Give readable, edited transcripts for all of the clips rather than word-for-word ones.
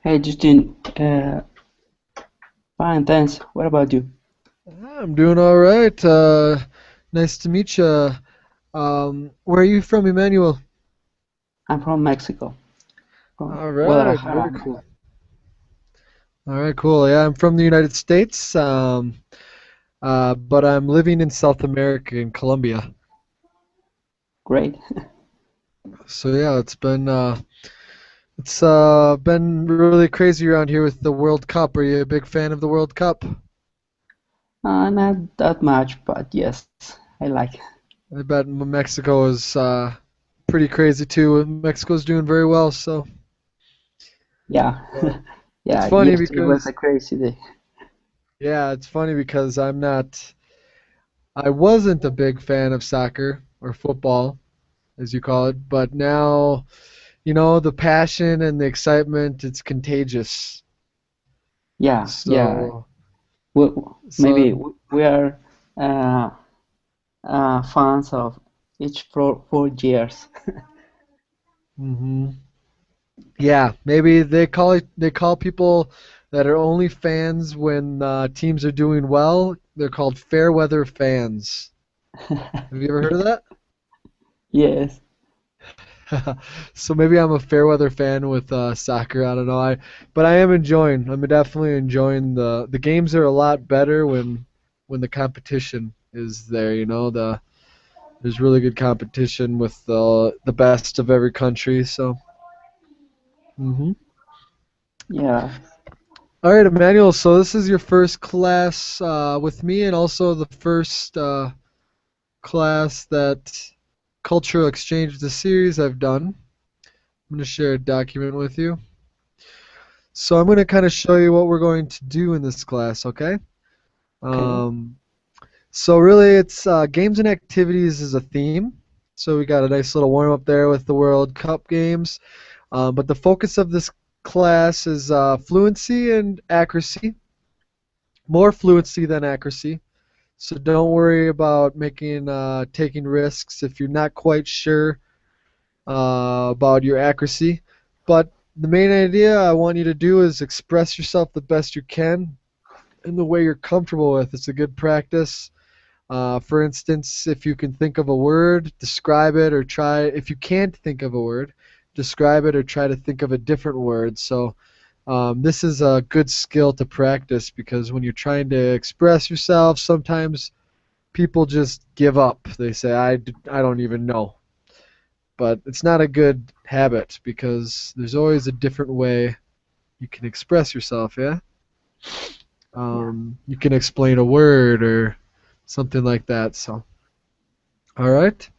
Hey Justin, fine, thanks. What about you? I'm doing all right. Nice to meet you. Where are you from, Emmanuel? I'm from Mexico, from All right, very Guadalajara. cool. All right, cool. Yeah, I'm from the United States, but I'm living in South America in Colombia. Great. So yeah, it's been really crazy around here with the World Cup. Are you a big fan of the World Cup? Not that much, but yes, I like. I bet Mexico is pretty crazy too. Mexico's doing very well, so Yeah, but it's yeah. funny Yesterday was because a crazy day. I wasn't a big fan of soccer or football, as you call it, but now, the passion and the excitement, it's contagious. Yeah, yeah. So, We, so, maybe we are uh, fans of each for 4 years. hmm yeah, maybe they call people that are only fans when teams are doing well. They're called fair weather fans. Have you ever heard of that? Yes, So maybe I'm a fair weather fan with soccer. I don't know. But I am enjoying. I'm definitely enjoying the games are a lot better when the competition is there. There's really good competition with the best of every country. So. hmm yeah. All right, Emmanuel. So this is your first class with me, and also the first class that cultural exchange the series I've done. I'm going to share a document with you. So I'm going to kind of show you what we're going to do in this class, okay? Okay. Um, so really, it's games and activities is a theme. So we got a nice little warm up there with the World Cup games. But the focus of this class is fluency and accuracy, more fluency than accuracy. So don't worry about taking risks if you're not quite sure about your accuracy. But the main idea I want you to do is express yourself the best you can in the way you're comfortable with. It's a good practice. For instance, if you can think of a word, describe it or try. If you can't think of a word, describe it or try to think of a different word. So this is a good skill to practice because when you're trying to express yourself, sometimes people just give up. They say, I don't even know. But it's not a good habit because there's always a different way you can express yourself, yeah? Yeah. You can explain a word or something like that. So, all right.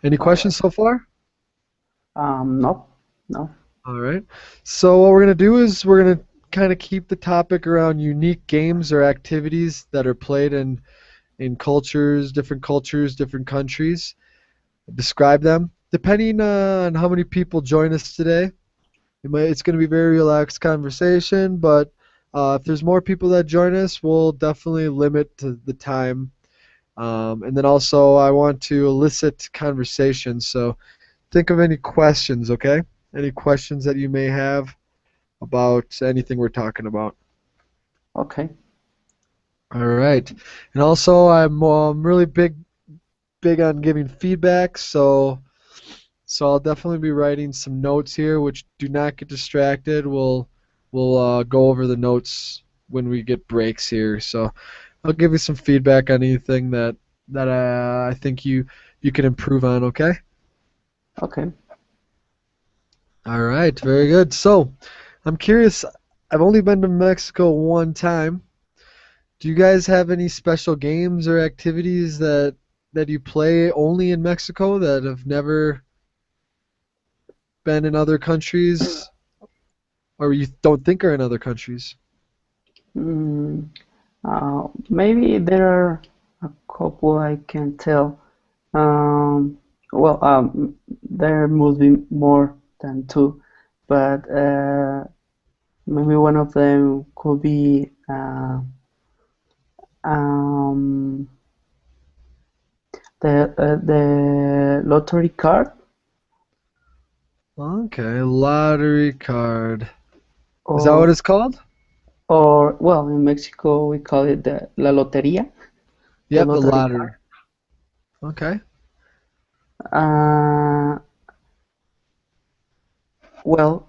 Any All right. questions so far? No, no. All right. So what we're gonna do is we're gonna kind of keep the topic around unique games or activities that are played in cultures, different countries. Describe them. Depending on how many people join us today, it's going to be a very relaxed conversation. But if there's more people that join us, we'll definitely limit to the time. And then also, I want to elicit conversation. So think of any questions, okay? Any questions that you may have about anything we're talking about. Okay. All right. And also, I'm really big on giving feedback. So I'll definitely be writing some notes here, which do not get distracted. We'll go over the notes when we get breaks here. So I'll give you some feedback on anything that I think you can improve on. Okay. Okay. All right. Very good. So I'm curious. I've only been to Mexico one time. Do you guys have any special games or activities that you play only in Mexico that have never been in other countries or you don't think are in other countries? Mm, maybe there are a couple I can tell. Um, there must be more than two, but maybe one of them could be um, the lottery card, Okay, lottery card. Is that what or it's called? well, in Mexico we call it the la lotería, the Yep, the lottery card. lottery. Okay. Uh, well,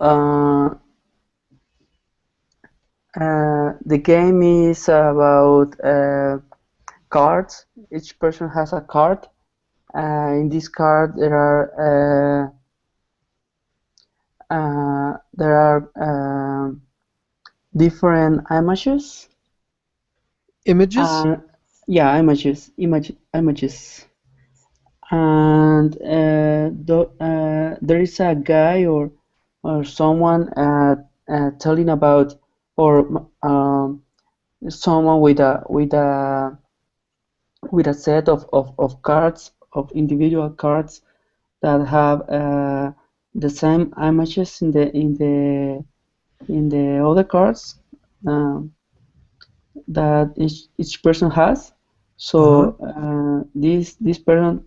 the game is about cards. Each person has a card. In this card, there are different images. Images? Uh, yeah, images. And there is a guy or someone telling about or someone with a set of cards of individual cards that have the same images in the other cards um, that each person has. Uh-huh. So this person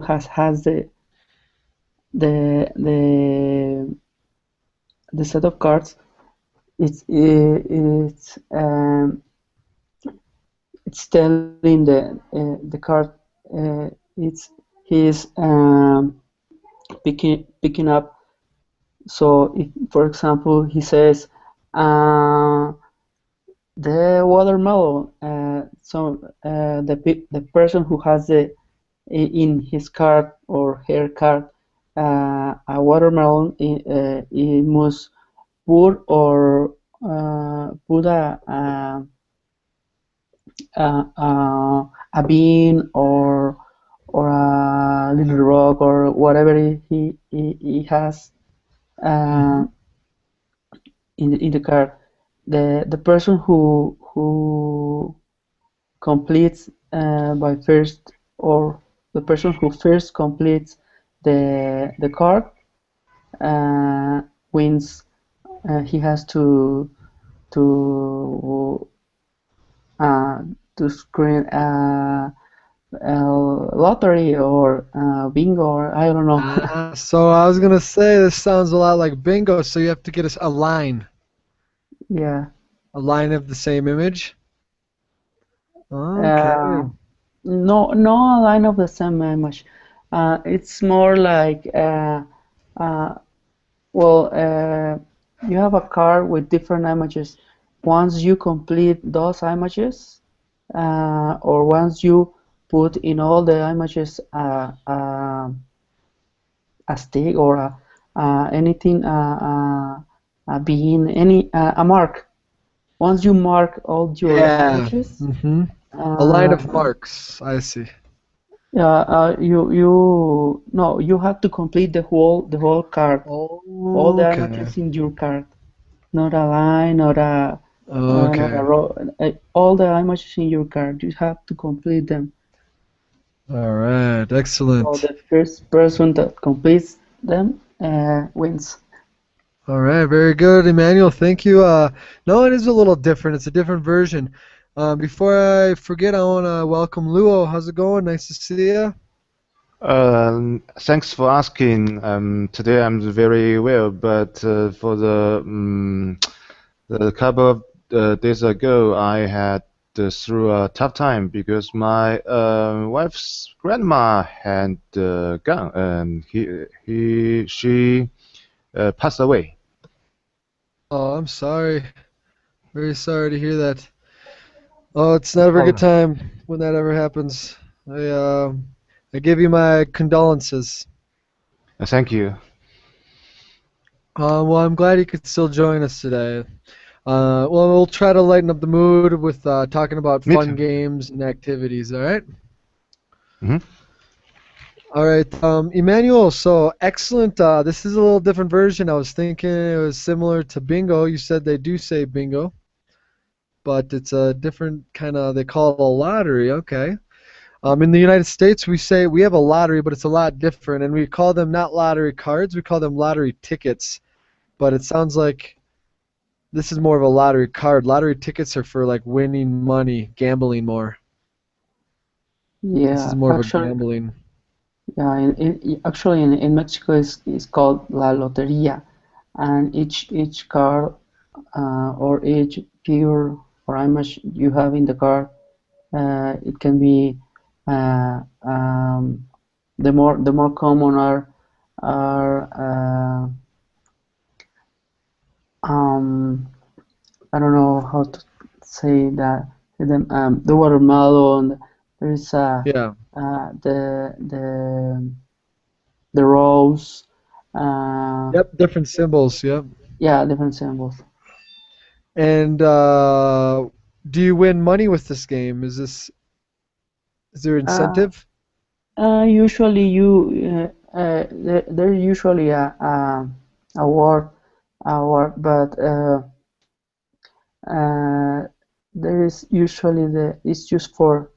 has the the the set of cards. It's telling the card it's he's picking up. So if, for example, he says uh, the watermelon, the person who has in his card or her card a watermelon, he must put or put a bean or a little rock or whatever he has uh, Mm-hmm. in the card. The person who completes by first or the person who first completes the card wins. He has to uh, to screen a lottery or bingo or I don't know. So I was gonna say this sounds a lot like bingo, so you have to get us Yeah. a line of the same image. Okay. Uh, no line of the same image. It's more like uh, well, you have a card with different images. Once you complete those images, or once you put in all the images a stick or anything, being any a mark. Once you mark all your Yeah. images, Mm-hmm. A line uh, of marks. I see. you no, you have to complete the whole card, all the Okay. images in your card, not a line, not a Okay. row, all the images in your card. You have to complete them. All right. So Excellent. the first person that completes them wins. All right. Very good, Emmanuel. Thank you. No, it is a little different. It's a different version. Before I forget, I want to welcome Luo. How's it going? Nice to see you. Thanks for asking. Today I'm very well, but for the couple of days ago, I had through a tough time because my wife's grandma had gone, and she passed away. Oh, I'm sorry. Very sorry to hear that. Oh, it's never a good Oh, time when that ever happens. I give you my condolences. thank you. Well, I'm glad you could still join us today. Well, we'll try to lighten up the mood with talking about Me fun too. games and activities, all right? Hmm. All right, Emmanuel, so excellent. This is a little different version. I was thinking it was similar to bingo. You said they do say bingo, but it's a different kind of, they call it a lottery. Okay. In the United States, we say we have a lottery, but it's a lot different, and we call them not lottery cards, we call them lottery tickets. But it sounds like this is more of a lottery card. Lottery tickets are for like winning money, gambling more. This is Yeah, more of a actually, gambling. yeah, in Mexico is called La Lotería, and each card or each figure or image you have in the card. It can be uh, um, the more common are um, I don't know how to say that. The watermelon. There is Yeah. the rose. Uh, Yep. Different symbols. Yep. yeah, different symbols. And do you win money with this game? Is there Uh, incentive? Usually there's usually a award, but uh, there is usually it's just for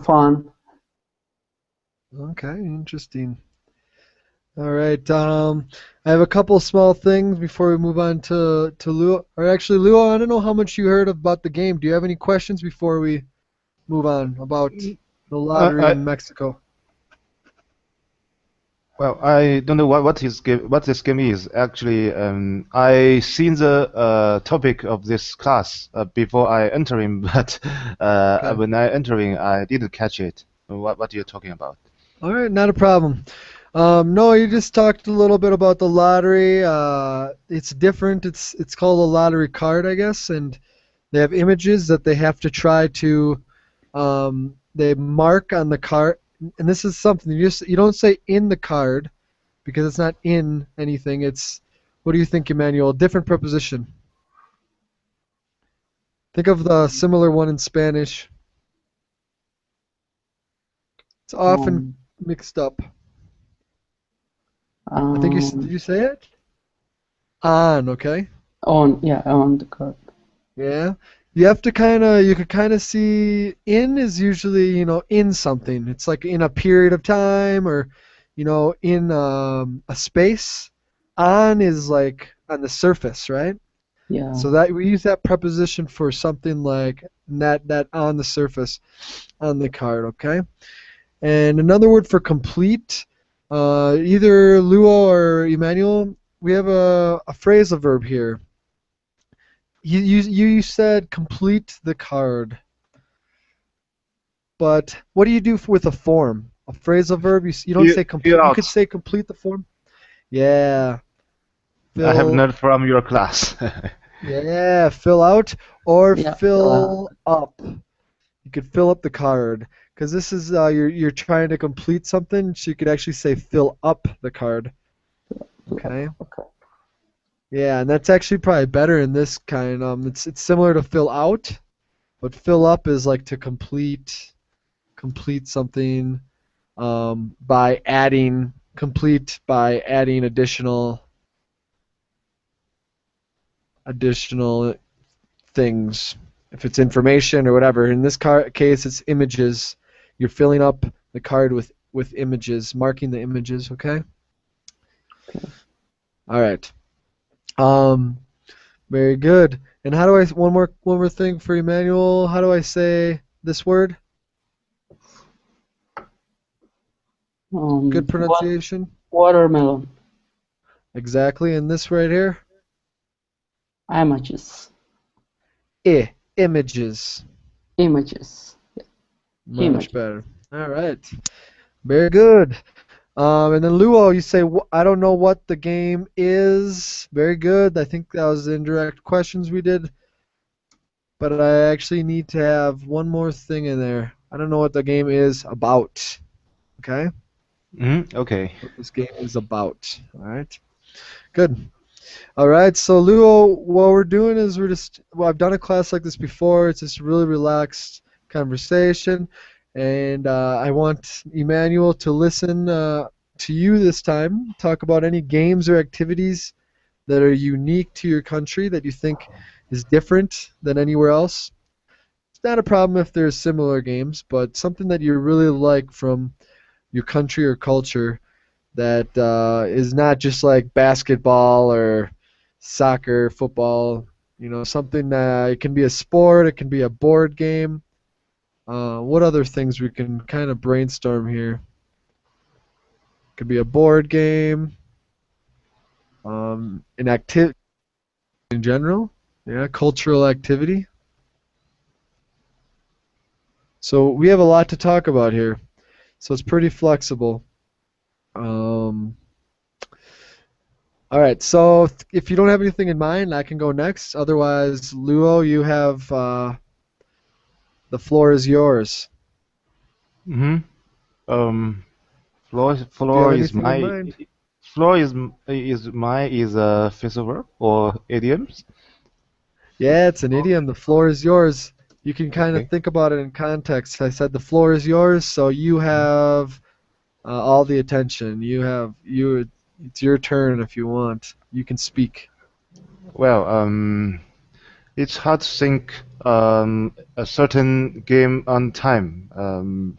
fun. Okay, interesting. All right. I have a couple small things before we move on to Luo. Or actually, Luo, I don't know how much you heard about the game. Do you have any questions before we move on about the Uh, lottery I, in Mexico? well, I don't know what this game is. Actually, I seen the topic of this class before I entering, but Okay. when I entering, I didn't catch it. What are you talking about? All right, not a problem. No, you just talked a little bit about the lottery. It's different. It's called a lottery card, I guess, and they have images that they have to try to they mark on the card. And this is something you don't say in the card because it's not in anything. It's what do you think, Emmanuel? Different preposition. Think of the similar one in Spanish. It's often Um, mixed up. I think did um, you say it? On, okay. on the card. Yeah. You have to you could kind of see in is usually, in something. It's like in a period of time or, in a space. On is like on the surface, right? Yeah. So that we use that preposition for something like that on the surface on the card, okay? And another word for complete, either Luo or Emmanuel, we have a phrasal verb here. You said complete the card, but what do you do with a form? A phrasal verb? You don't say Fill complete. You could out. say complete the form. Yeah, I have fill. learned from your class. Yeah, fill out or Yeah, fill out. fill up. You could fill up the card because this is you're trying to complete something. So you could actually say fill up the card. Fill up. Okay. Okay. Yeah, and that's actually probably better in this kind. It's similar to fill out, but fill up is like to complete something by adding additional things. If it's information or whatever. In this case, it's images. You're filling up the card with images, marking the images. Okay. All right. Um, Very good. And how do I one more thing for Emmanuel? How do I say this word? Good What pronunciation. watermelon Exactly. And this right here? images, Images. images, Much images. better. All right. Very good. And then Luo, you say I don't know what the game is. Very good. I think that was the indirect questions we did, but I actually need to have one more thing in there. I don't know what the game is about. Okay? Okay. What this game is about. All right. Good. All right. So Luo, what we're doing is I've done a class like this before. It's just really relaxed conversation, and I want Emmanuel to listen to you this time. Talk about any games or activities that are unique to your country that you think is different than anywhere else. It's not a problem if there's similar games, but something that you really like from your country or culture that is not just like basketball or soccer, football. Something that it can be a sport, it can be a board game. What other things we can kind of brainstorm here? Could be a board game, an activity. in general. Yeah, cultural activity. So we have a lot to talk about here. So it's pretty flexible. Um, all right. So if you don't have anything in mind, I can go next. Otherwise, Luo, you have the floor is yours. Mm-hmm. Um, floor Do you have floor is anything in my mind? floor is a phrasal verb or idioms. Yeah, it's an idiom. The floor is yours. You can kind of Okay. think about it in context. I said the floor is yours, so you have all the attention. You. It's your turn if you want. You can speak. Well, it's hard to think a certain game on time.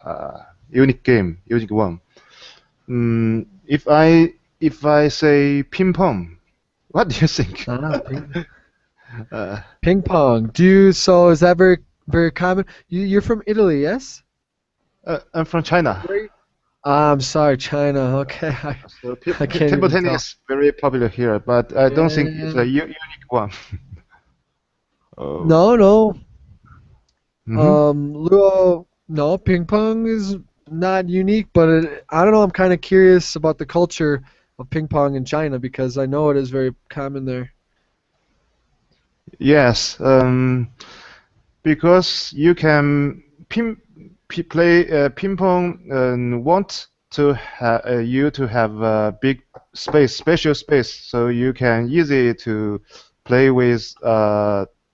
Uh, Unique game, unique one. If I say ping pong, what do you think? Ah, ping, uh, ping pong. Do you? So is that very common? You're from Italy, yes? I'm from China, Where? I'm sorry, China. Okay, so I can't table even tell. tennis very popular here, but I don't think it's Yeah. a unique one. Oh. No, no. Mm-hmm. Luo, no, ping pong is not unique, but I don't know. I'm kind of curious about the culture of ping pong in China because I know it is very common there. Yes, because you can play ping pong and want to you to have a big space, special space, so you can easy to play with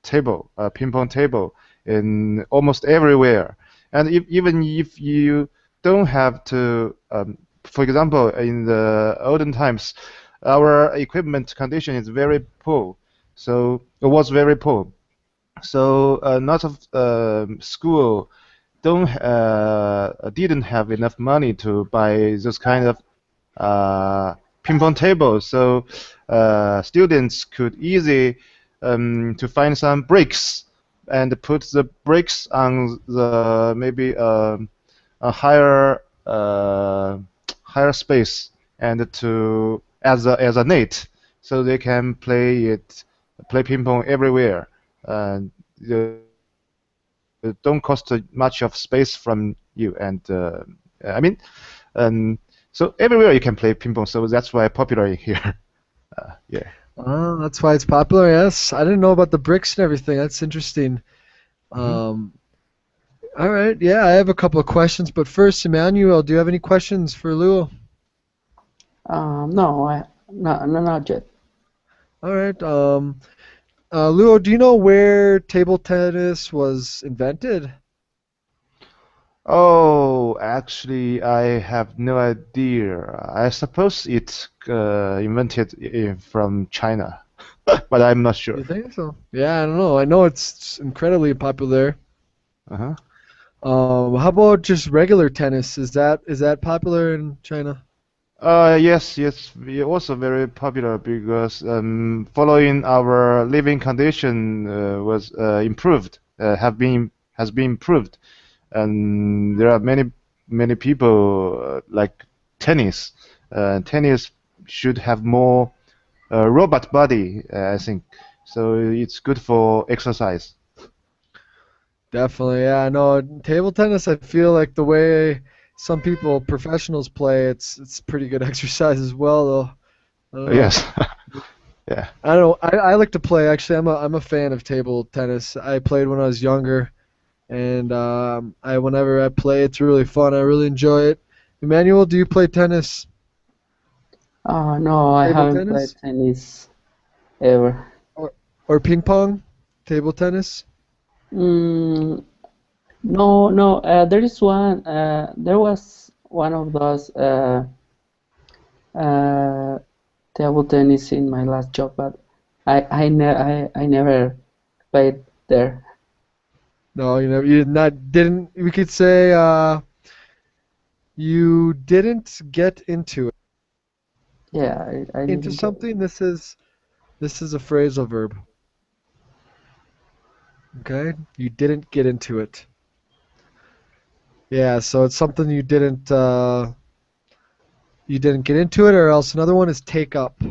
table, a ping pong table in almost everywhere. And even if you don't have to, for example, in the olden times, our equipment condition is very poor, so it was very poor. So lots of school don't didn't have enough money to buy this kind of ping pong table. So students could easy to find some bricks and put the bricks on the maybe a higher space and to as a net, so they can play ping pong everywhere. And don't cost much of space from you. And I mean, um, so everywhere you can play ping pong. So that's why popular in here. Yeah. Oh, that's why it's popular. Yes, I didn't know about the bricks and everything. That's interesting. Hmm. Um, all right, yeah, I have a couple of questions, but first, Emmanuel, do you have any questions for Luo? No, not yet. All right, Luo, do you know where table tennis was invented? Oh, actually, I have no idea. I suppose it's invented from China, but I'm not sure. You think so? Yeah, I don't know. I know it's incredibly popular. Uh-huh. How about just regular tennis? Is that popular in China? Yes, yes, we also very popular because following our living condition was improved, has been improved, and there are many people like tennis. Tennis should have more robot body, I think. So it's good for exercise. Definitely, yeah. No, table tennis. I feel like the way some people, professionals, play, it's pretty good exercise as well, though. I don't know. Yes. Yeah. I don't know. I like to play. Actually, I'm a fan of table tennis. I played when I was younger, and I whenever I play, it's really fun. I really enjoy it. Emmanuel, do you play tennis? No, I Table haven't played tennis tennis ever. or or ping pong? Table tennis? Mm, no, no. There is one. There was one of those uh, table tennis in my last job, but I never played there. No, you not didn't. We could say you didn't get Yeah, I into didn't get it. something. This is a phrasal verb. Okay, you didn't get into it. Yeah, so it's something you didn't get into it, or else another one is take up.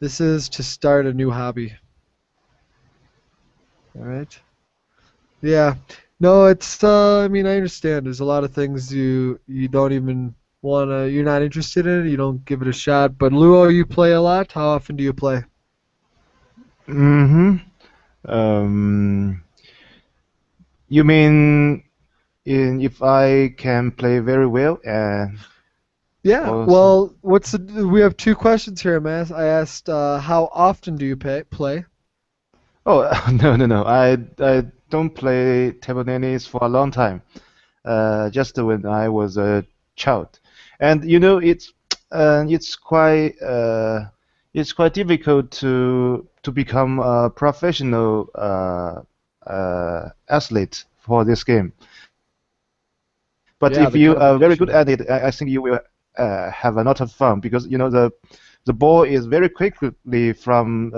This is to start a new hobby. All right. Yeah. No, it's I mean, I understand. There's a lot of things you don't even wanna you're not interested in it, you don't give it a shot. But Luo, you play a lot? How often do you play? Mm-hmm. Um, you mean if I can play very well and Yeah. also Well, we have two questions here, man. I asked how often do you play? oh no I don't play table tennis for a long time. Just when I was a child, and it's quite difficult to become a professional athlete for this game. But Yeah, if the you are very good competition. at it, I think you will have a lot of fun because the ball is very quickly from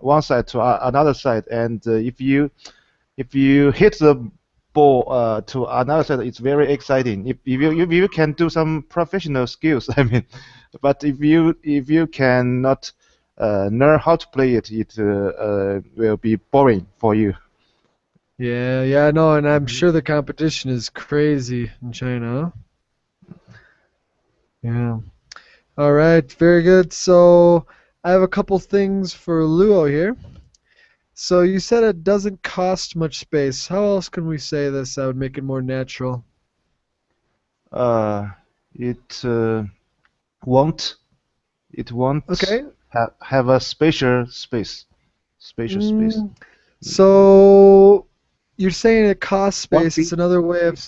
one side to another side, and if you hit the ball to another side, it's very exciting. If you can do some professional skills, I mean, but if you cannot learn how to play it, it will be boring for you. Yeah, yeah, no, and I'm sure the competition is crazy in China. Huh? Yeah. All right, very good. So I have a couple things for Luo here. So you said it doesn't cost much space. How else can we say this that would make it more natural? Uh, it won't it won't Okay. have a spatial space. Mm, so you're saying it costs Won't space. It's be. another way of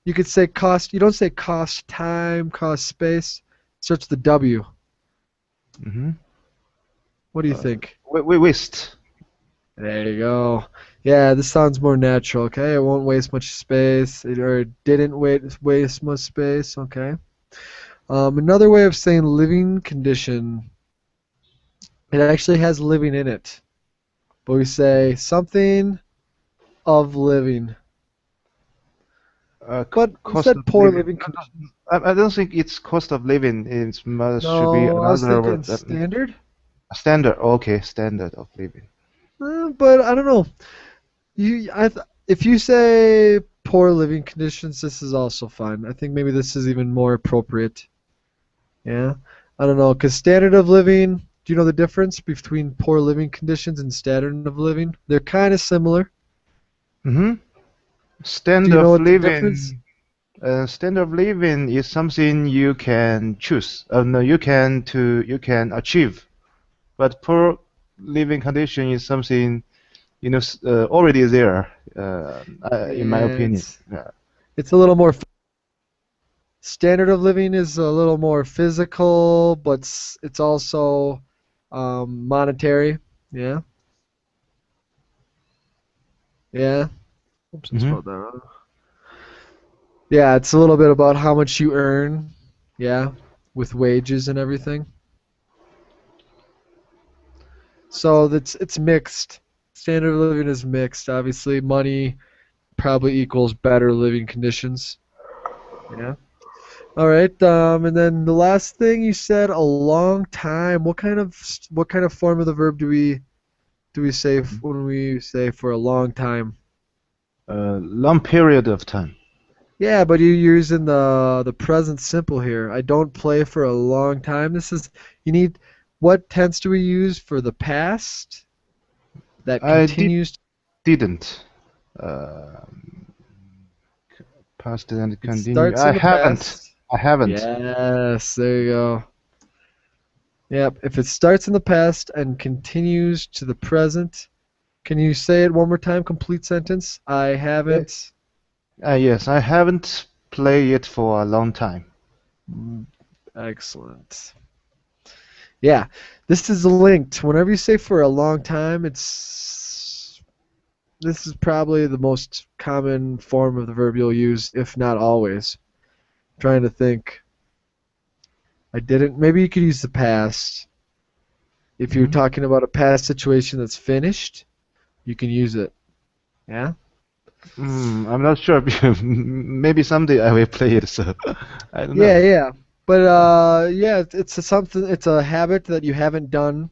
you could say cost. You don't say cost time, cost space. Starts with the W. Hmm. What do you think? We waste. There you go. Yeah, this sounds more natural. Okay, it won't waste much space, or it didn't waste much space. Okay. Another way of saying living condition, it actually has living in it, but we say something of living. But Cost instead, of poor living. living condition. I don't think it's cost of living. It must should be No, I was another thinking word. standard. Standard. Okay, standard of living. But I don't know. If you say poor living conditions, this is also fine. I think maybe this is even more appropriate. Yeah. I don't know, because standard of living, do you know the difference between poor living conditions and standard of living? They're kind of similar. Hmm. Do Standard you know of what the difference? living. Standard of living is something you can choose. No, you can achieve. But poor living condition is something already there. In my Yeah, opinion. Yeah. it's a little more. Standard of living is a little more physical, but it's also monetary. Yeah, yeah. Oops, I Hmm. spelled that wrong. Yeah, it's a little bit about how much you earn. Yeah, with wages and everything. So it's mixed. Standard of living is mixed. Obviously, money probably equals better living conditions. Yeah. All right. And then the last thing you said, a long time. What kind of form of the verb do we say when we say for a long time? Long period of time. Yeah, but you're using the present simple here. I don't play for a long time. You need what tense do we use for the past that I continues? didn't. Uh, Past and It continue. starts in the past. I haven't. Yes, there you go. Yep. If it starts in the past and continues to the present, can you say it one more time? Complete sentence. I haven't. Yes, I haven't played it for a long time. Mm, excellent. Yeah, this is linked. Whenever you say for a long time, this is probably the most common form of the verb you'll use, if not always. Trying to think. I didn't. Maybe you could use the past. If you're Hmm. talking about a past situation that's finished, you can use it. Yeah? I'm not sure. Maybe someday I will play it. So I don't Yeah, know. yeah. But yeah, it's a habit that you haven't done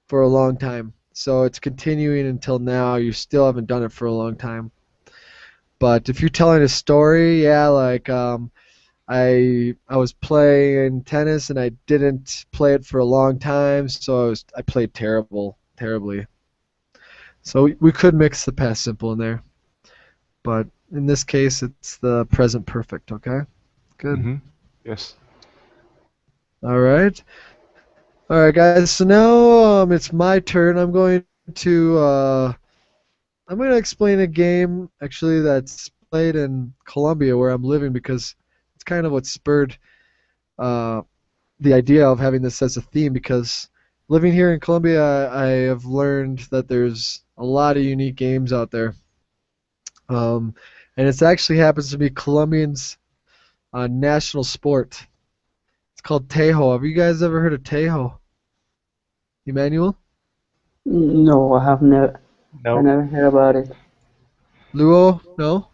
for a long time. So it's continuing until now. You still haven't done it for a long time. But if you're telling a story, yeah, like I was playing tennis and I didn't play it for a long time, so I played terribly. So we could mix the past simple in there, but in this case, it's the present perfect. Okay, good. Mm-hmm. Yes. All right, guys. So now it's my turn. To I'm going to explain a game actually that's played in Colombia where I'm living because it's kind of what spurred uh, the idea of having this as a theme because living here in Colombia, I have learned that there's a lot of unique games out there. Um, and it actually happens to be Colombians' national sport. It's called Tejo. Have you guys ever heard of Tejo? Emmanuel? No, I No. never heard about it. Luo? No?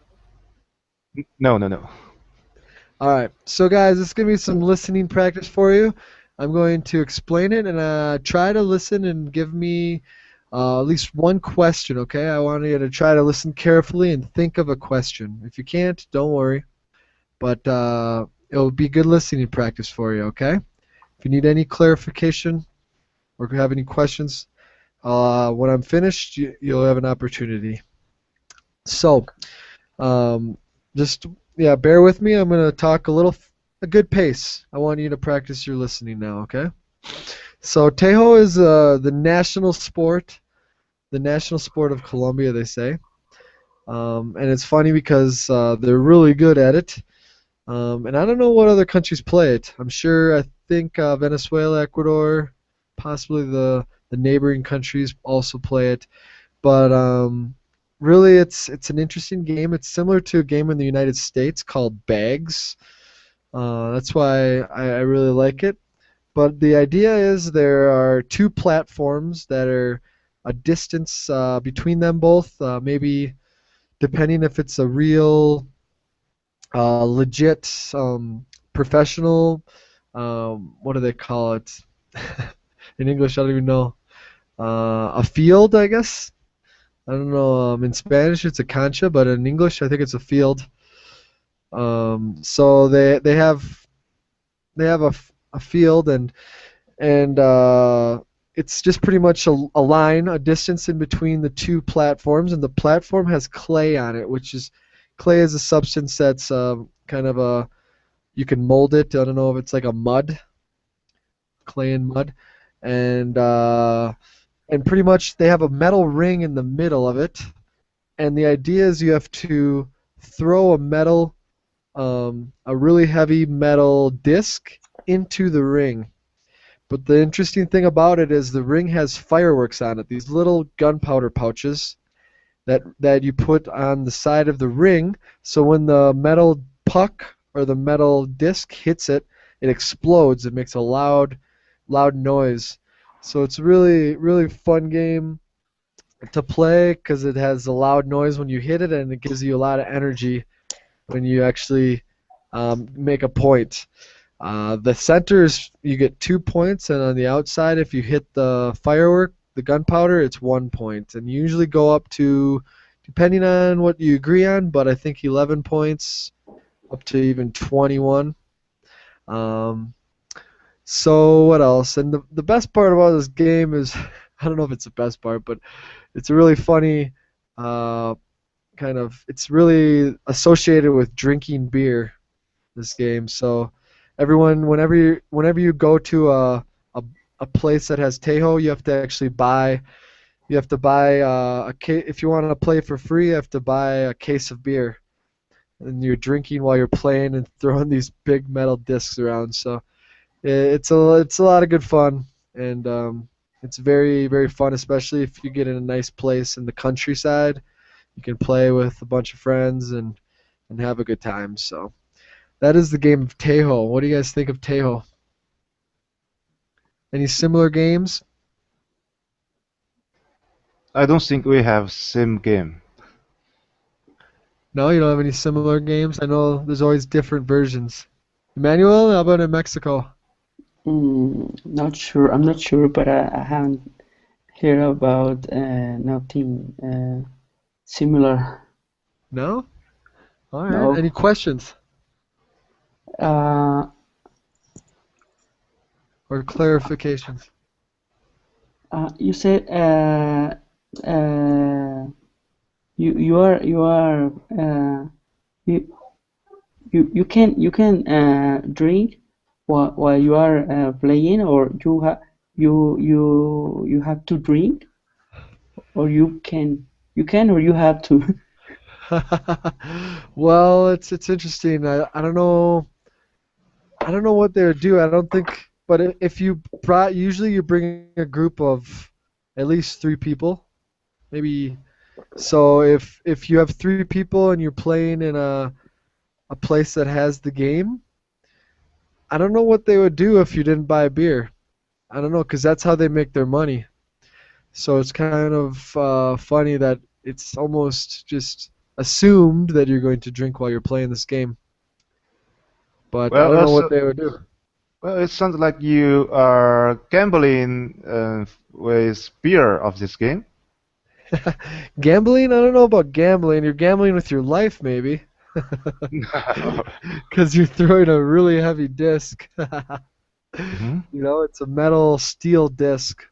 No, no, no. All right. So, guys, this is going to be some listening practice for you. I'm going to explain it and try to listen and give me at least one question, okay? I want you to try to listen carefully and think of a question. If you can't, don't worry. But it'll be good listening practice for you, okay? If you need any clarification or if you have any questions, when I'm finished, you'll have an opportunity. So, um, just yeah, bear with me. I'm gonna talk a good pace. I want you to practice your listening now, okay? So Tejo is the national sport of Colombia, they say, and it's funny because they're really good at it. And I don't know what other countries play it. I think Venezuela, Ecuador, possibly the neighboring countries also play it. But really, it's an interesting game. It's similar to a game in the United States called Bags. That's why I really like it. But the idea is there are two platforms that are a distance between them both, maybe depending if it's a real, legit, professional, what do they call it? In English, I don't even know. A field, I guess. I don't know. In Spanish, it's a cancha, but in English, I think it's a field. So they have a field and it's just pretty much a line, a distance in between the two platforms, and the platform has clay on it, which is clay is a substance that's kind of a you can mold it. I don't know if it's like a mud, clay and mud, and uh, and pretty much they have a metal ring in the middle of it, and the idea is you have to throw a really heavy metal disc into the ring. But the interesting thing about it is the ring has fireworks on it, these little gunpowder pouches that you put on the side of the ring, so when the metal puck or the metal disc hits it, it explodes. It makes a loud noise. So it's really fun game to play because it has a loud noise when you hit it, and it gives you a lot of energy when you actually make a point. The center is you get 2 points, and on the outside, if you hit the firework, the gunpowder, it's 1 point. And you usually go up to, depending on what you agree on, but I think 11 points, up to even 21. Um, so what else? And the best part about this game is, I don't know if it's the best part, but it's a really funny it's really associated with drinking beer, this game. So everyone, whenever you go to a place that has Tejo, you have to actually buy. You have to buy if you want to play for free, you have to buy a case of beer, and you're drinking while you're playing and throwing these big metal discs around. So it's a lot of good fun, and it's very fun, especially if you get in a nice place in the countryside. You can play with a bunch of friends and have a good time. So that is the game of Tejo. What do you guys think of Tejo? Any similar games? I don't think we have same game. No, you don't have any similar games? I know there's always different versions. Emmanuel, how about in Mexico? Not sure. I'm not sure, but I haven't hear about nothing similar. No? All right. No. Any questions Uh, or clarifications? you said uh, you are you you can drink while you are playing, or you have to drink, or you can or you have to. Well, it's interesting. I don't know what they would do. I don't think, but if you brought, usually you bring a group of at least three people, maybe. So if you have three people and you're playing in a place that has the game, I don't know what they would do if you didn't buy a beer. I don't know, because that's how they make their money. So it's kind of funny that it's almost just assumed that you're going to drink while you're playing this game. But I Well, don't know what also, they would do. well, it sounds like you are gambling with beer of this game. Gambling? I don't know about gambling. You're gambling with your life, maybe. Because you're throwing a really heavy disc. Hmm. It's a metal steel disc.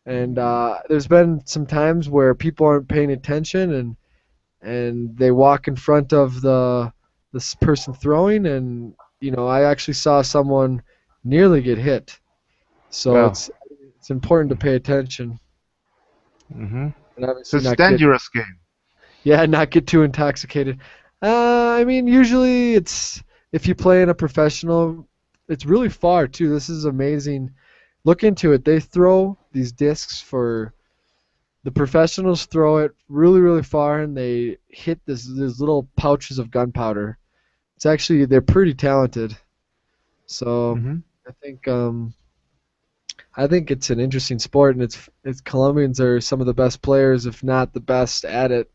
And there's been some times where people aren't paying attention and they walk in front of this person throwing, and I actually saw someone nearly get hit. So Well, it's important to pay attention hmm, and so obviously it's not get dangerous game. not get too intoxicated. I mean, usually it's if you play in a professional, it's really far too. This is amazing. Look into it. They throw these discs for the professionals throw it really, really far, and they hit these little pouches of gunpowder. It's actually they're pretty talented. So Hmm. I think um, I think it's an interesting sport, and it's Colombians are some of the best players, if not the best at it.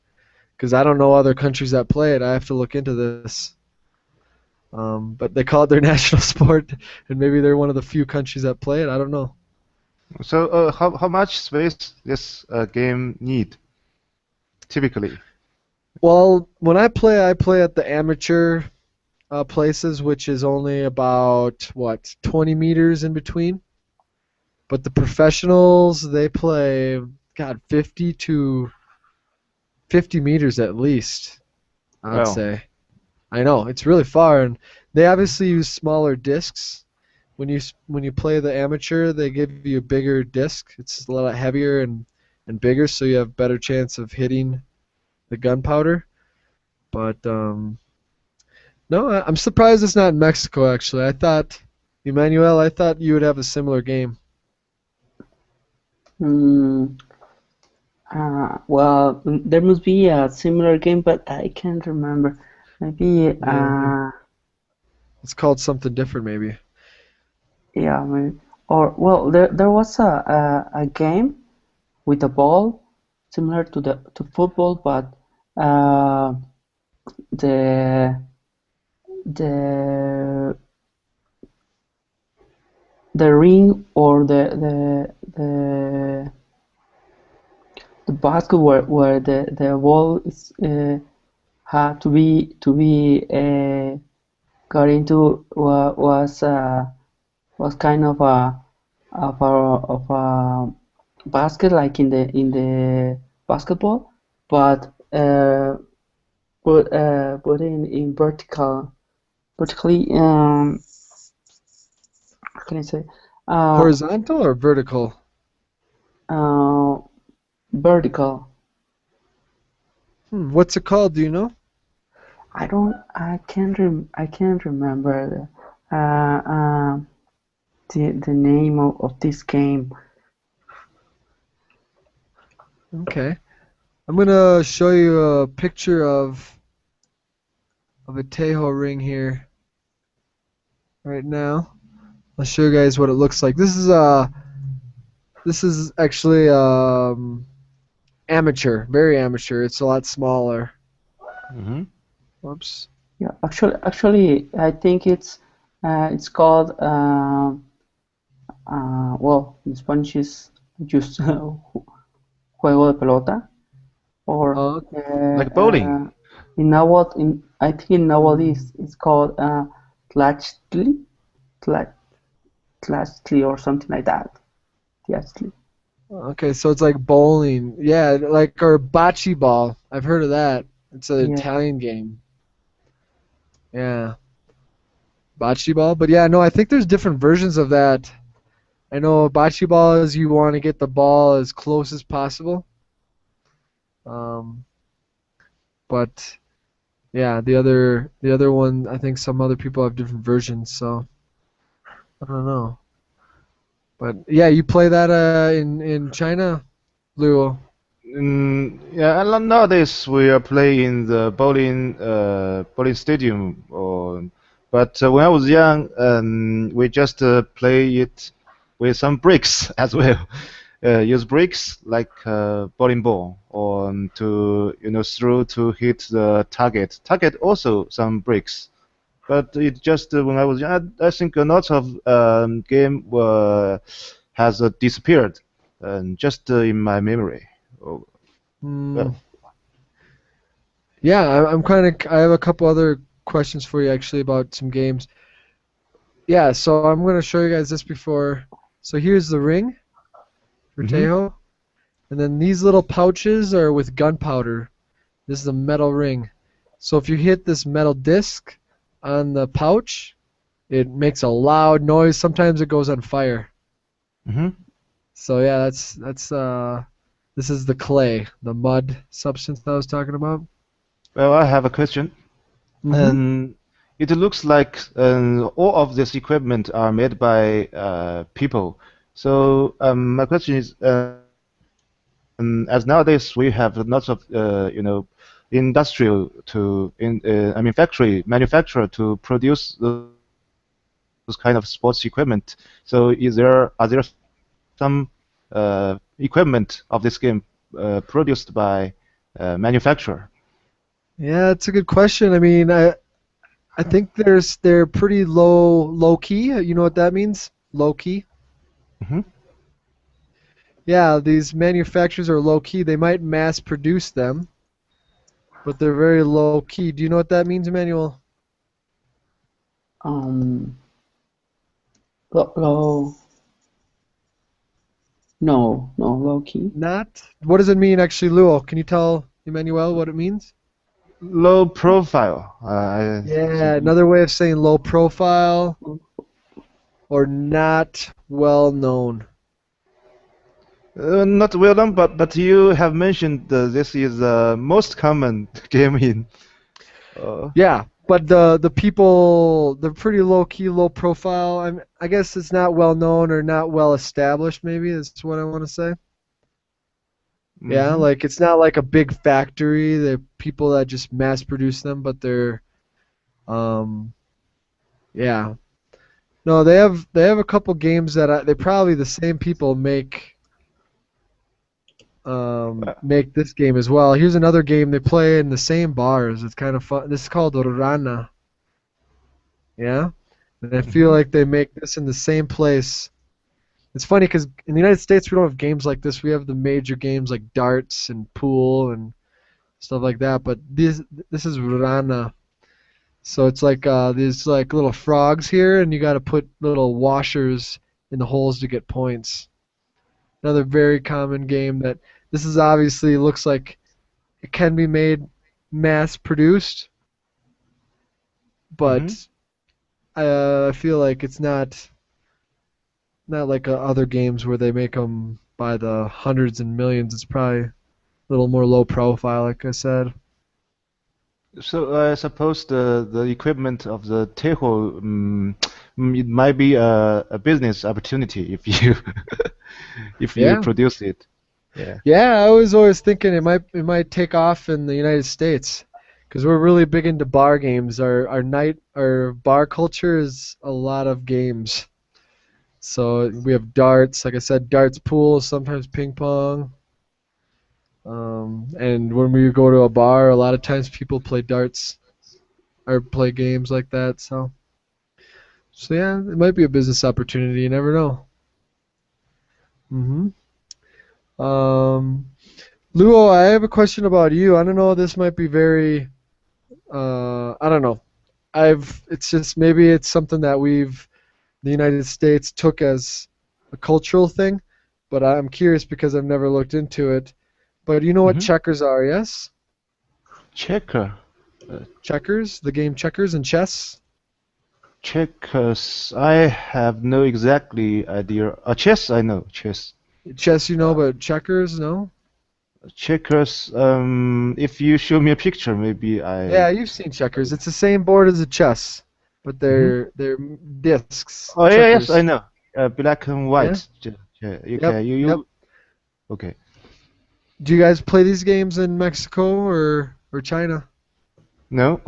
Because I don't know other countries that play it. I have to look into this. But they call it their national sport, and maybe they're one of the few countries that play it. I don't know. So, how much space this game need typically? Well, when I play at the amateur places, which is only about what 20 meters in between. But the professionals, they play, God, 50 to 50 meters at least, I'd Well, say. I know it's really far, and they obviously use smaller discs. When you play the amateur, they give you a bigger disc. It's a lot heavier and bigger, so you have better chance of hitting the gunpowder. But no, I'm surprised it's not in Mexico. Actually, Emmanuel, I thought you would have a similar game. Mm, well, there must be a similar game, but I can't remember. Maybe, Yeah, it's called something different, maybe. yeah, maybe. Or well, there was a game with a ball similar to football, but uh, the the the ring, or the basket where the ball is had to be got into was kind of a of a basket, like in the basketball, but but in vertically, how can I say, uh Horizontal or vertical? uh vertical. What's it called? Do you know? I can't remember the name of this game. Okay. I'm gonna show you a picture of a Tejo ring here right now. I'll show you guys what it looks like. This is actually amateur, very amateur. It's a lot smaller. hmm, Whoops. Yeah, actually, I think it's called well, in Spanish is just juego de pelota, or Uh, Like bowling. in Nahuatl, I think in Nahuatl it's called tlachtli, tla- tlachtli or something like that. Tlachtli. okay, so it's like bowling. Yeah, like or bocce ball. I've heard of that. It's an Yeah, Italian game. Yeah, bocce ball. But yeah, no, I think there's different versions of that. I know bocce ball is you want to get the ball as close as possible. Um, but yeah, the other one, I think some other people have different versions. So I don't know. But yeah, you play that in China, Luo. Yeah, and nowadays we are playing the bowling stadium. But when I was young, we just play it with some bricks as well. Use bricks like bowling ball, or to throw to hit the target. Target also some bricks. But it just when I was young, I think a lot of game has disappeared, just in my memory. Oh, Hmm. well, Yeah, I'm kind of. I have a couple other questions for you actually about some games. Yeah, so I'm gonna show you guys this before. So here's the ring for hmm Tejo, and then these little pouches are with gunpowder. This is a metal ring. So if you hit this metal disc on the pouch, it makes a loud noise. Sometimes it goes on fire. hmm So yeah, that's this is the clay, the mud substance that I was talking about. Well, I have a question. Mm-hmm. Um, it looks like all of this equipment are made by people. So my question is, as nowadays we have lots of industrial I mean factory manufacturer to produce those kind of sports equipment. So are there some equipment of this game produced by manufacturer? Yeah, it's a good question. I mean, I think they're pretty low key. You know what that means? Low key. hmm Yeah, these manufacturers are low key. They might mass produce them, but they're very low key. Do you know what that means, Emmanuel? um, low, no, low key. Not. What does it mean actually, Luo? Can you tell Emmanuel what it means? Low profile. I Yeah, think. another way of saying low profile or not well known. Not well done, but you have mentioned this is the most common game in. Uh, Yeah, but the people they're pretty low key, low profile. I guess it's not well known or not well established. Maybe that's what I want to say. Yeah, hmm like it's not like a big factory. They're people that just mass produce them, but they're um yeah. No, they have a couple games that they probably the same people make this game as well. Here's another game they play in the same bars. It's kind of fun. This is called Rana. Yeah, and I feel hmm like they make this in the same place. It's funny because in the United States we don't have games like this. We have the major games like darts and pool and stuff like that. But this is Rana. So it's like there's like little frogs here, and you got to put little washers in the holes to get points. Another very common game that this is obviously looks like it can be made mass produced, hmm but I feel like it's not like other games where they make them by the hundreds and millions. It's probably a little more low profile, like I said. So I suppose the equipment of the Tejo, it might be a business opportunity if you if you Yeah, produce it. Yeah. yeah. I was always thinking it might take off in the United States because we're really big into bar games. Our bar culture is a lot of games. So we have darts, like I said, darts, pool, sometimes ping pong. And when we go to a bar, a lot of times people play darts or play games like that. So yeah, it might be a business opportunity. You never know. Hmm. Um, Luo, I have a question about you. I don't know. This might be very. I don't know. It's just maybe it's something that the United States took as a cultural thing, but I'm curious because I've never looked into it. But you know what Hmm. checkers are, yes? Checker. Checkers, the game checkers and chess. Checkers. I have no exactly idea. Chess, I know. Chess. Chess, you know, but checkers, no? Checkers. If you show me a picture, maybe Yeah, I. you've seen checkers. It's the same board as a chess, but Hmm. they're discs. Oh yeah, yes, I Checkers. know. Black and Yeah. white. Yeah, Yep. okay, Yep. okay. Do you guys play these games in Mexico or China? No,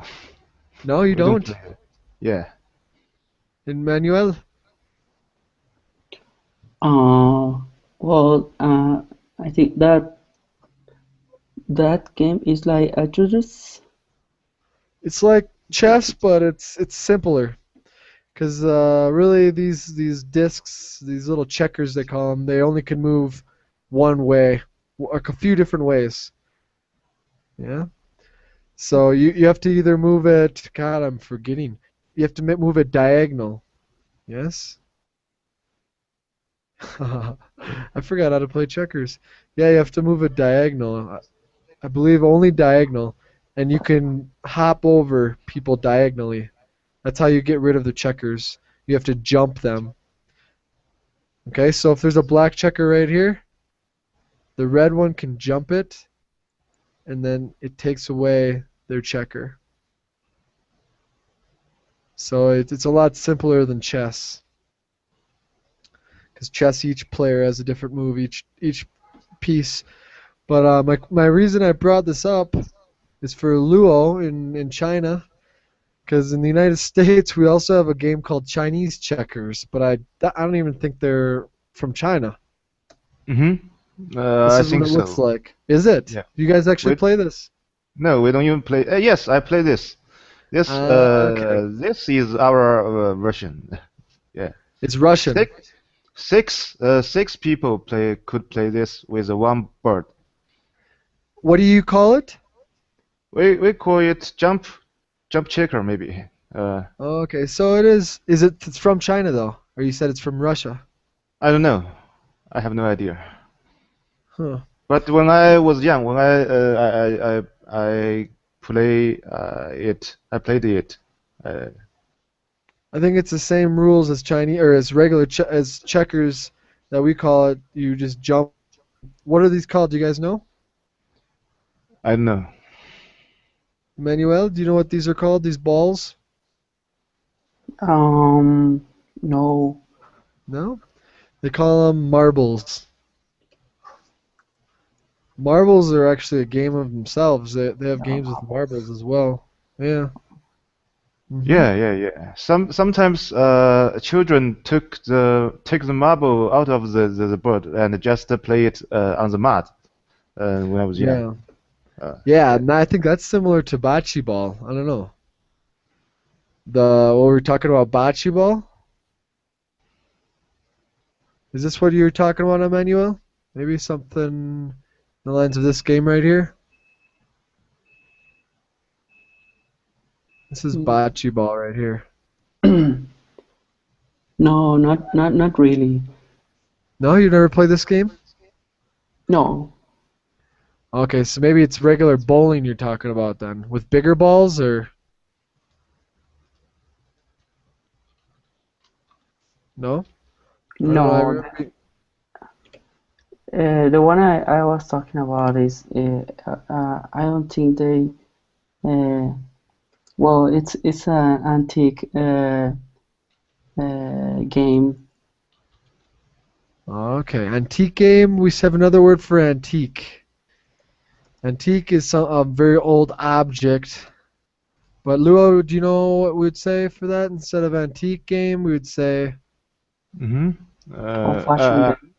No, you we don't don't. play it. Yeah. In Manuel? Uh, well, I think that game is like Atreus. It's like chess, but it's simpler. Because really, these discs, these little checkers they call them, they only can move one way, like a few different ways. Yeah. So you have to either move it. God, I'm forgetting. You have to move it diagonal. Yes. I forgot how to play checkers. Yeah, you have to move it diagonal. I believe only diagonal, and you can hop over people diagonally. That's how you get rid of the checkers. You have to jump them. Okay, so if there's a black checker right here, the red one can jump it, and then it takes away their checker. So it's a lot simpler than chess. Because chess, each player has a different move, each piece. But my reason I brought this up is for Luo in China. Because in the United States, we also have a game called Chinese checkers, but I don't even think they're from China. Mm-hmm. This I is what think it looks so. like. Is it? Yeah. Do you guys actually Wait. play this? No, we don't even play. Yes, I play this. Okay. This is our version. Yeah. It's Russian. Six people could play this with one bird. What do you call it? We call it jump checker maybe. Okay, so it is. It's from China though, or you said it's from Russia? I don't know. I have no idea. Huh. But when I was young, when I I played it. Uh, I think it's the same rules as Chinese or as regular as checkers that we call it. You just jump. What are these called? Do you guys know? I don't know. Manuel, do you know what these are called? These balls? Um, no. No? They call them marbles. Marbles are actually a game of themselves. They have games with marbles as well. Yeah. Mhm. Yeah. Sometimes children take the marble out of the board and just play it on the mat when I was young. Yeah. Uh, Yeah, and I think that's similar to bocce ball. I don't know. What we're talking about, bocce ball? Is this what you were talking about, Emmanuel? Maybe something in the lines of this game right here? This is bocce ball right here. No, not really. No, you never played this game? No. Okay, so maybe it's regular bowling you're talking about then, with bigger balls or no? I don't know. I No. remember. The one I was talking about is I don't think they well it's an antique game. Okay, antique game. We have another word for antique. Antique is a very old object. But Luo, do you know what we would say for that instead of antique game? We would say, mm-hmm. Old-fashioned game.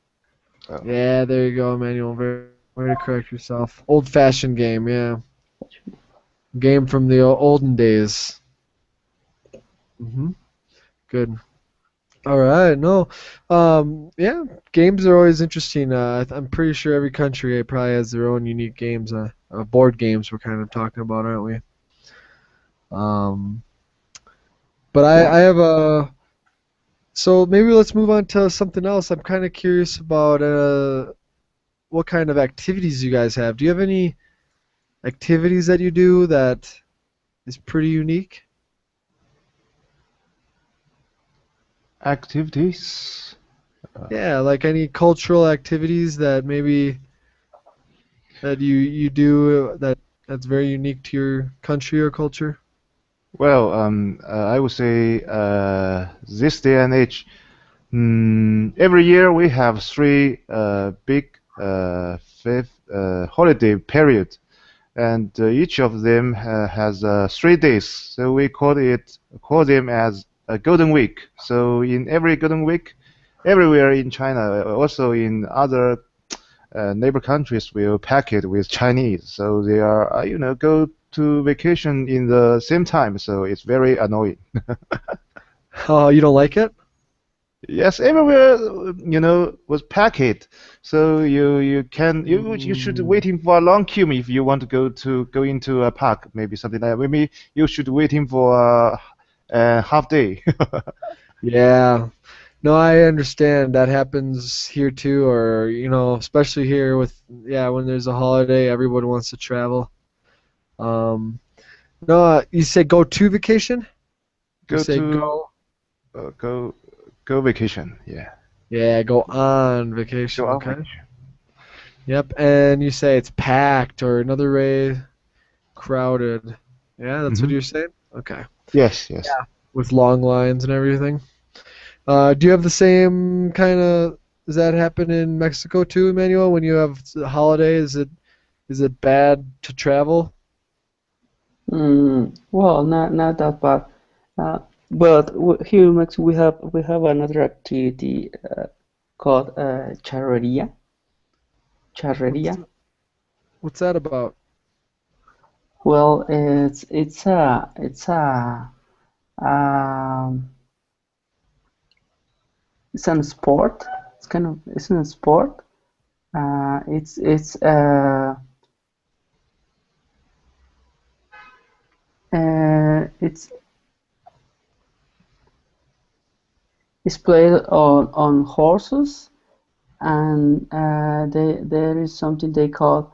yeah, there you go, Emmanuel. Very way to correct yourself. Old-fashioned game, yeah. Game from the olden days. Good. All right, no, yeah, games are always interesting. I'm pretty sure every country probably has their own unique games. Board games we're kind of talking about, aren't we? Um, but Yeah. I have a. So maybe let's move on to something else. I'm kind of curious about what kind of activities you guys have. Do you have any activities that you do that is pretty unique? Activities. Yeah, like any cultural activities that maybe that you do that's very unique to your country or culture? Well, I would say this day and age, every year we have three big fifth holiday period, and each of them has 3 days. So we call them as a golden week. So in every golden week, everywhere in China, also in other neighbor countries, will pack it with Chinese. So they are, go to vacation in the same time. So it's very annoying. Oh, you don't like it? Yes, everywhere, was packed. So you should Mm, waiting for a long queue if you want to go into a park, maybe something like that. Maybe you should waiting for a half day. yeah. No, I understand that happens here too, or especially here with yeah, when there's a holiday, everyone wants to travel. Um, no, you say go to vacation? You Go say to go, uh, go go vacation. Yeah, yeah, go on go vacation, on okay? vacation. Yep, and you say it's packed or another way crowded. Yeah, that's what Hmm. you're saying? Okay. Yes, yes. With long lines and everything. Do you have the same kind of, does that happen in Mexico too, Emmanuel, when you have a holiday? Is it bad to travel? Well, not that bad. Uh, but here in Mexico we have another activity called charreria. What's Charreria. what's that about? Well, um, it's a sport. It's a sport. It's it's played on horses, and there is something they call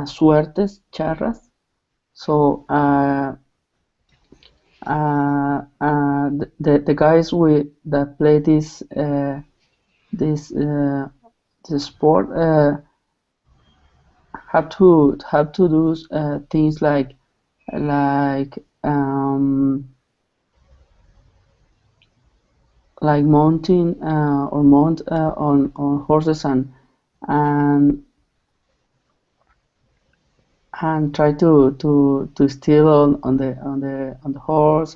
suertes charras. So the guys that play this this sport have to do things like like mounting or mount on horses and and try to steal on the horse,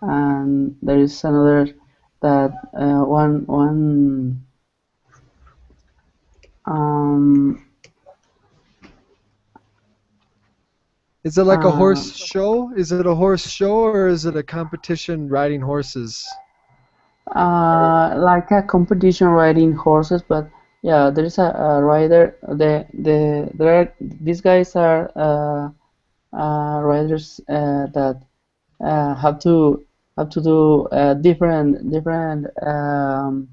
and there is another that one um Is it like a uh, horse show? Is it a horse show or is it a competition riding horses? like a competition riding horses, but yeah, there is a rider. There are these guys are riders that have to do different um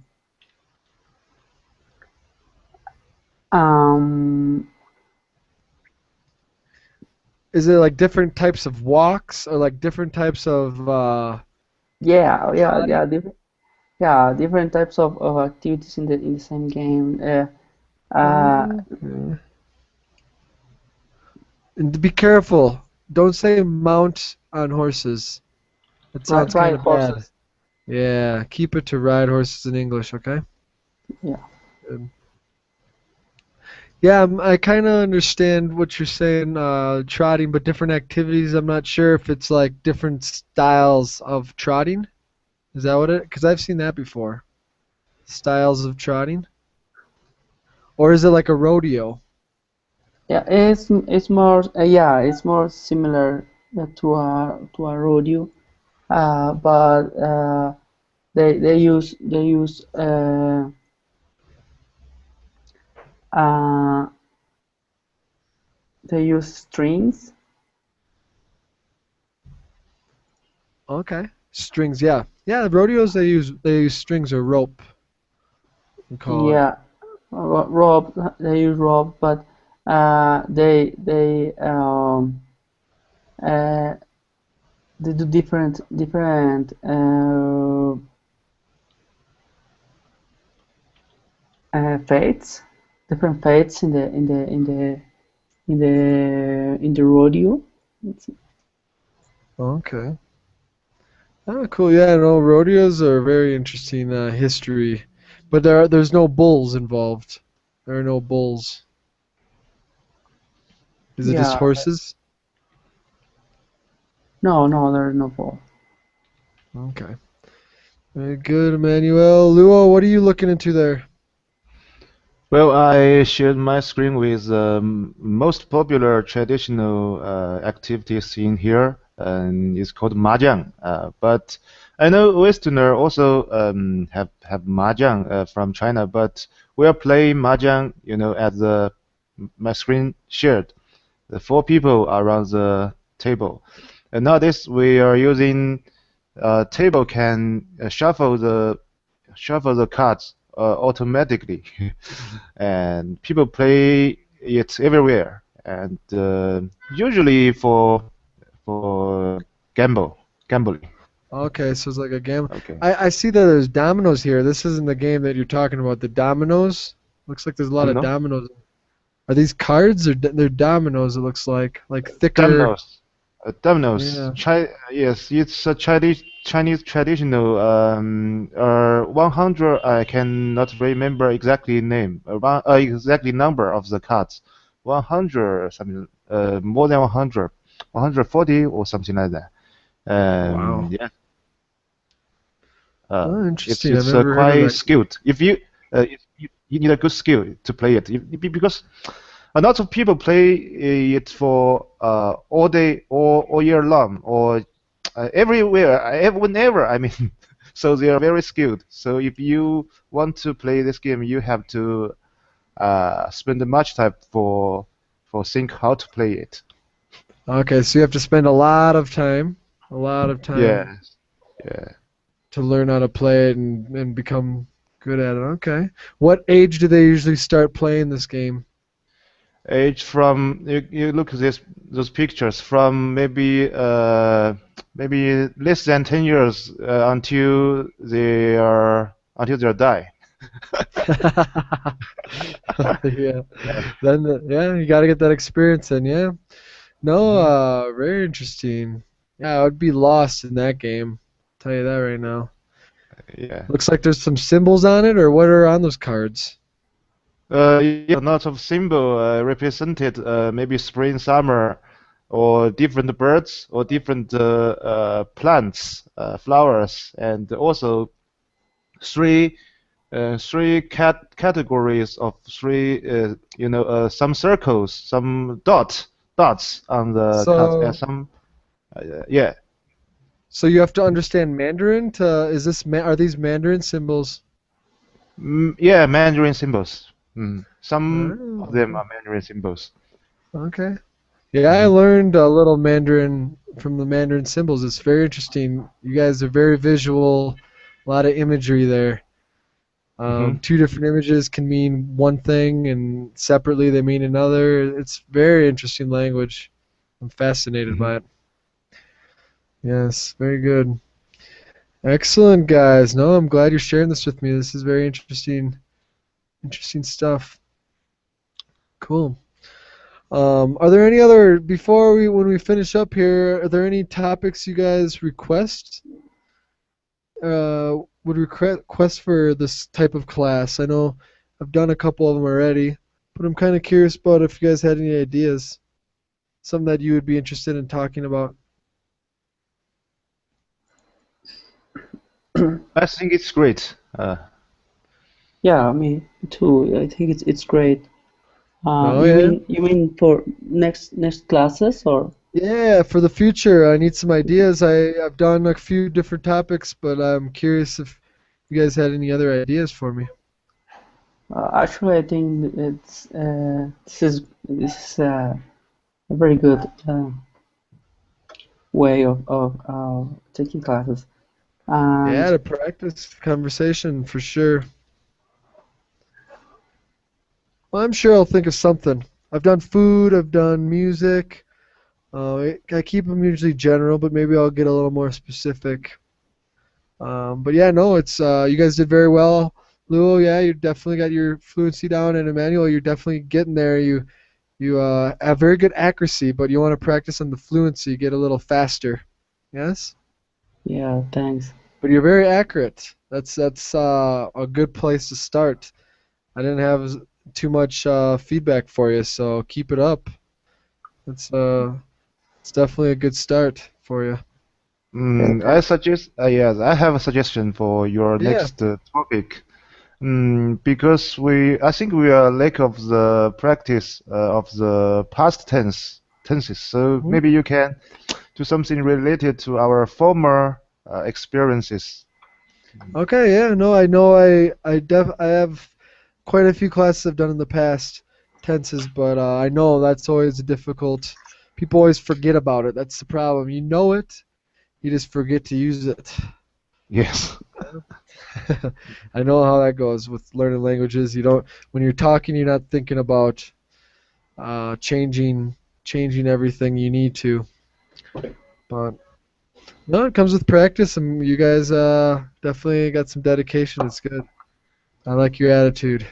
Is it like different types of walks or like different types of yeah, trotting? different types of activities in the same game. Okay. And be careful. Don't say mount on horses. That sounds kind Ride of bad. horses. Yeah, keep it to ride horses in English, okay? Yeah. Um, Yeah, I kind of understand what you're saying, trotting, but different activities. I'm not sure if it's like different styles of trotting. Is that what it? Because I've seen that before. Styles of trotting, or is it like a rodeo? Yeah, it's more it's more similar to a rodeo, but they use uh, they use strings. Okay. Strings, yeah. Yeah, rodeos they use strings or rope, we call it. Yeah, rope. They use rope, but uh, they do different fates, different fates in the rodeo. Okay. Oh, cool. Yeah, no, rodeos are very interesting history, but there's no bulls involved. There are no bulls. Is it just Yeah, horses? no, there's no ball. Okay. Very good, Emmanuel. Luo, what are you looking into there? Well, I shared my screen with most popular traditional activities in here, and it's called mahjong. But I know Westerner also have mahjong from China, but we are playing mahjong, at my screen shared. The four people around the table. And nowadays we are using table can shuffle the cards automatically, and people play it everywhere. And usually for gambling. Okay, so it's like a game. Okay. I see that there's dominoes here. This isn't the game that you're talking about. The dominoes. Looks like there's a lot of Domino? dominoes. Are these cards or they're dominoes? It looks like thicker. Dominoes. Dominoes. Yeah. Yes, it's a Chinese traditional. 100. I cannot remember exactly name. Exactly number of the cards. 100 something. More than 100. 140 or something like that. Wow. Yeah. Oh, It's interesting. I've it's never heard of quite that. skilled. If you need a good skill to play it. Because a lot of people play it for all day, all year long, or everywhere, whenever. I mean, so they are very skilled. So if you want to play this game, you have to spend much time for think how to play it. Okay, so you have to spend a lot of time Yes. Yeah. to learn how to play it and become good at it. Okay. What age do they usually start playing this game? Age from you look at those pictures from maybe less than 10 years until they die. Yeah. Then yeah, you got to get that experience in, yeah. No, Hmm. very interesting. Yeah, I would be lost in that game. Tell you that right now. Yeah. Looks like there's some symbols on it, or what are on those cards? Yeah, lots of symbol represented maybe spring, summer, or different birds or different plants, flowers, and also three three categories of three some circles, some dots on the cards, and So, some yeah. so you have to understand Mandarin to, are these Mandarin symbols? Yeah, Mandarin symbols. Some Oh, of them okay. are Mandarin symbols. Okay. Yeah, I Hmm. learned a little Mandarin from the Mandarin symbols. It's very interesting. You guys are very visual, a lot of imagery there. Hmm. Two different images can mean one thing, and separately they mean another. It's very interesting language. I'm fascinated Hmm. by it. Yes, very good. Excellent, guys. No, I'm glad you're sharing this with me. This is very interesting stuff. Cool. Are there any other when we finish up here? Are there any topics you guys would request for this type of class? I know I've done a couple of them already, but I'm kind of curious about if you guys had any ideas, something that you would be interested in talking about. I think it's great. Yeah, me too. I think it's great. Oh You yeah, mean for next classes or? yeah. For the future, I need some ideas. I've done a few different topics, but I'm curious you guys had any other ideas for me. Actually, I think this is a very good way of taking classes. Yeah, And to practice conversation for sure. Well, I'm sure I'll think of something. I've done food, I've done music. I keep them usually general, but maybe I'll get a little more specific. But yeah, no, it's you guys did very well, Luo. Yeah, you definitely got your fluency down, and Emmanuel, you're definitely getting there. You have very good accuracy, but you want to practice on the fluency, get a little faster. Yes, yeah, thanks. but you're very accurate. That's a good place to start. I didn't have too much feedback for you, so keep it up. It's definitely a good start for you. Okay, I thanks. suggest, yes, I have a suggestion for your Yeah. next topic. Because I think we are lack of the practice of the past tenses. So Mhm. maybe you can do something related to our former experiences. Okay. Yeah. No, I know. I have quite a few classes I've done in the past tenses, but I know that's always difficult. People always forget about it. That's the problem. You know it, you just forget to use it. Yes. I know how that goes with learning languages. You don't when you're talking, you're not thinking about changing everything you need to. But no, it comes with practice, and you guys definitely got some dedication. It's good. I like your attitude.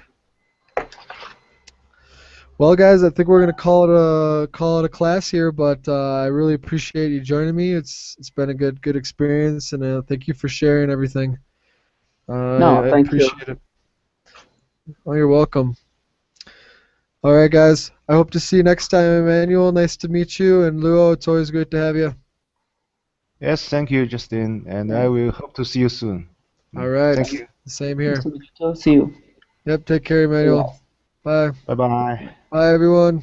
Well, guys, I think we're gonna call it a class here, but I really appreciate you joining me. It's been a good experience, and thank you for sharing everything. No, I thank you. appreciate it. Oh, you're welcome. All right, guys. I hope to see you next time, Emmanuel. Nice to meet you, and Luo. It's always great to have you. Yes, thank you, Justin, and I Thanks. will hope to see you soon. All right. Thank you. Same Nice here. to meet you too. See you. Yep. Take care, Emmanuel. Bye. Bye. Bye bye. Bye, everyone.